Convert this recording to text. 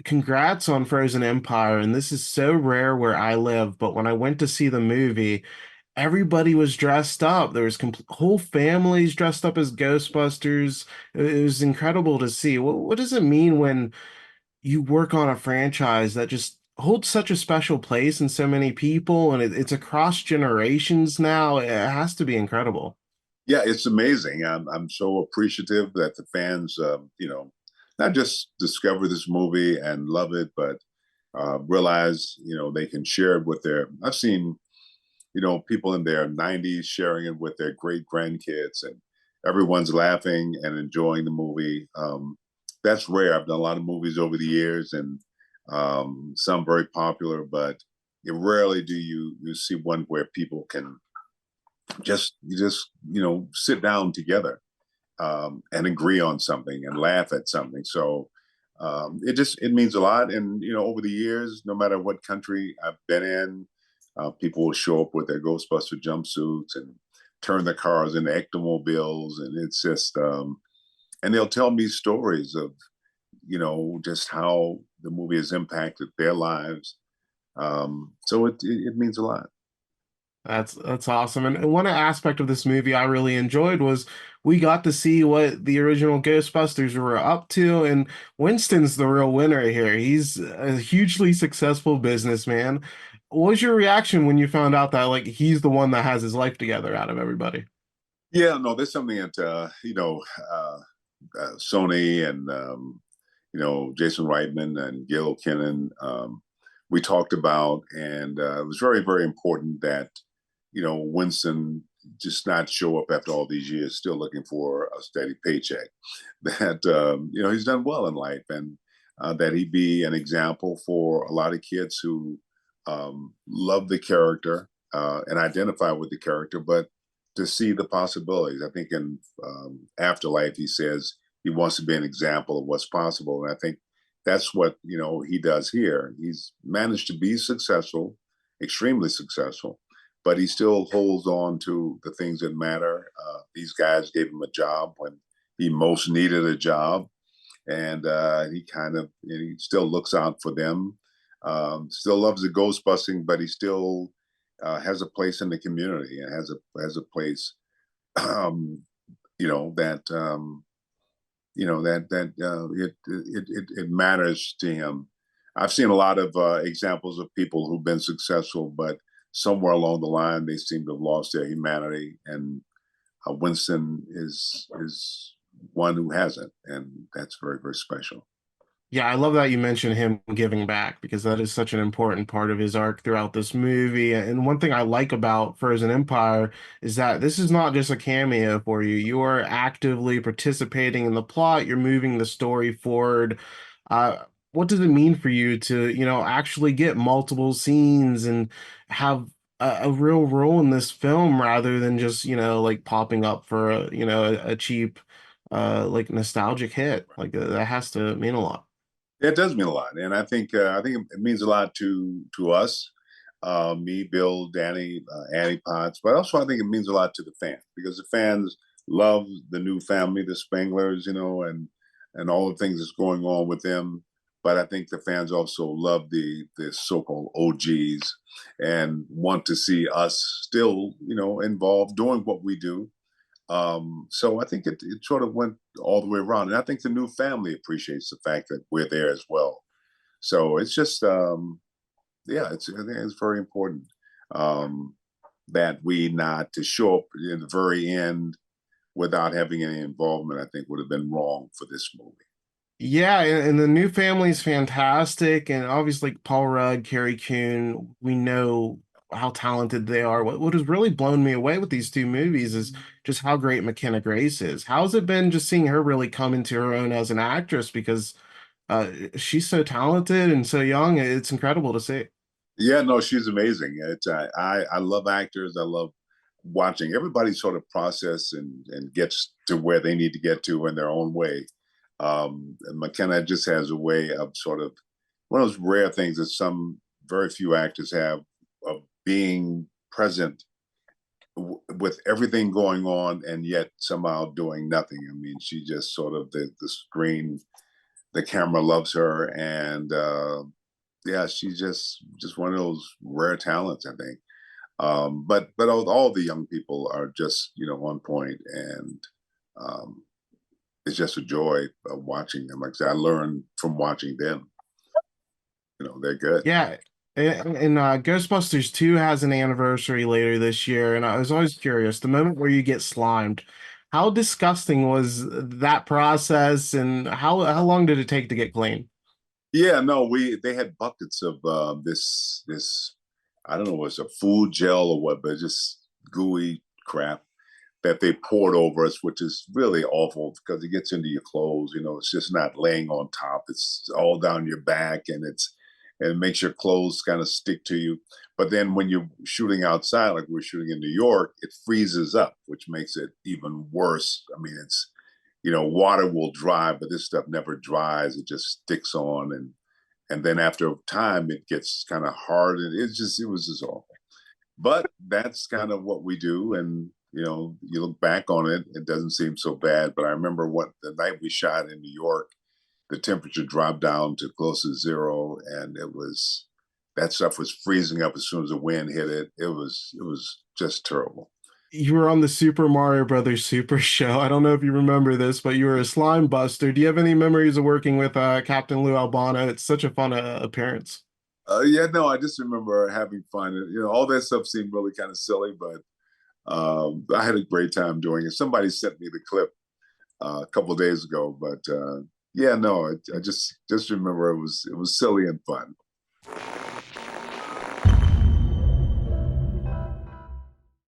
congrats on Frozen Empire. And this is so rare where I live, but when I went to see the movie, everybody was dressed up. There was whole families dressed up as Ghostbusters. It was incredible to see. What does it mean when you work on a franchise that just holds such a special place in so many people, and it's across generations now? It has to be incredible. Yeah, it's amazing. I'm so appreciative that the fans, not just discover this movie and love it, but realize, they can share it with their. I've seen, people in their 90s sharing it with their great grandkids, and everyone's laughing and enjoying the movie. That's rare. I've done a lot of movies over the years, and some very popular, but rarely do you see one where people can just sit down together and agree on something and laugh at something. So it means a lot. And over the years, no matter what country I've been in, people will show up with their Ghostbuster jumpsuits and turn their cars into ectomobiles, and it's just and they'll tell me stories of just how the movie has impacted their lives. So it means a lot. That's awesome. And one aspect of this movie I really enjoyed was we got to see what the original Ghostbusters were up to, and Winston's the real winner here. He's a hugely successful businessman. What was your reaction when you found out that like he's the one that has his life together out of everybody? Yeah, no, there's something that Sony and Jason Reitman and Gil Kinnan we talked about, and it was very very important that Winston just not show up after all these years, still looking for a steady paycheck. That he's done well in life, and that he be an example for a lot of kids who love the character and identify with the character, but to see the possibilities. I think in Afterlife, he says he wants to be an example of what's possible, and I think that's what he does here. He's managed to be successful, extremely successful, but he still holds on to the things that matter. These guys gave him a job when he most needed a job, and he still looks out for them. Still loves the ghost busting, but he still has a place in the community and has a place, um, that it matters to him. I've seen a lot of examples of people who've been successful, but somewhere along the line they seem to have lost their humanity, and Winston is one who hasn't, and that's very very special. Yeah, I love that you mentioned him giving back because that is such an important part of his arc throughout this movie. And one thing I like about Frozen Empire is that this is not just a cameo for you. You are actively participating in the plot. You're moving the story forward. Uh, what does it mean for you to, actually get multiple scenes and have a real role in this film rather than just, like popping up for a cheap, like nostalgic hit? Like that has to mean a lot. It does mean a lot, and I think it means a lot to us, me, Bill, Danny, Annie Potts, but also I think it means a lot to the fans because the fans love the new family, the Spenglers, and all the things that's going on with them. But I think the fans also love the so-called OGs and want to see us still, involved doing what we do. So I think it sort of went all the way around, and I think the new family appreciates the fact that we're there as well. So it's just, yeah, I think it's very important that we not to show up in the very end without having any involvement. I think would have been wrong for this movie. Yeah, and the new family is fantastic, and obviously Paul Rudd, Carrie Coon, we know how talented they are. What has really blown me away with these two movies is just how great McKenna Grace is. How's it been just seeing her really come into her own as an actress because she's so talented and so young. It's incredible to see. Yeah, no, she's amazing. I love actors. I love watching everybody sort of process and gets to where they need to get to in their own way. And McKenna just has a way of sort of one of those rare things that some very few actors have of being present with everything going on and yet somehow doing nothing. I mean, she just sort of the screen the camera loves her, and yeah, she's just one of those rare talents, I think. But all the young people are just on point, and um, it's just a joy of watching them. Like I said, I learned from watching them. They're good. Yeah. And Ghostbusters 2 has an anniversary later this year, and I was always curious, the moment where you get slimed, how disgusting was that process, and how long did it take to get clean? Yeah, no, we they had buckets of this I don't know, it was a food gel or what, but just gooey crap that they poured over us, which is really awful because it gets into your clothes. It's just not laying on top; it's all down your back, and it makes your clothes kind of stick to you. But then when you're shooting outside, like we're shooting in New York, it freezes up, which makes it even worse. I mean, it's water will dry, but this stuff never dries. It just sticks on, and then after time, it gets kind of hard, and it was just awful. But that's kind of what we do, and you look back on it, it doesn't seem so bad. But I remember what the night we shot in New York, the temperature dropped down to close to zero, and that stuff was freezing up as soon as the wind hit it. It was just terrible. You were on the Super Mario Brothers Super Show. I don't know if you remember this, but you were a slime buster. Do you have any memories of working with Captain Lou Albano? It's such a fun appearance. Yeah, no, I just remember having fun. All that stuff seemed really kind of silly, but I had a great time doing it. Somebody sent me the clip a couple of days ago, but yeah, no, I just remember it was silly and fun.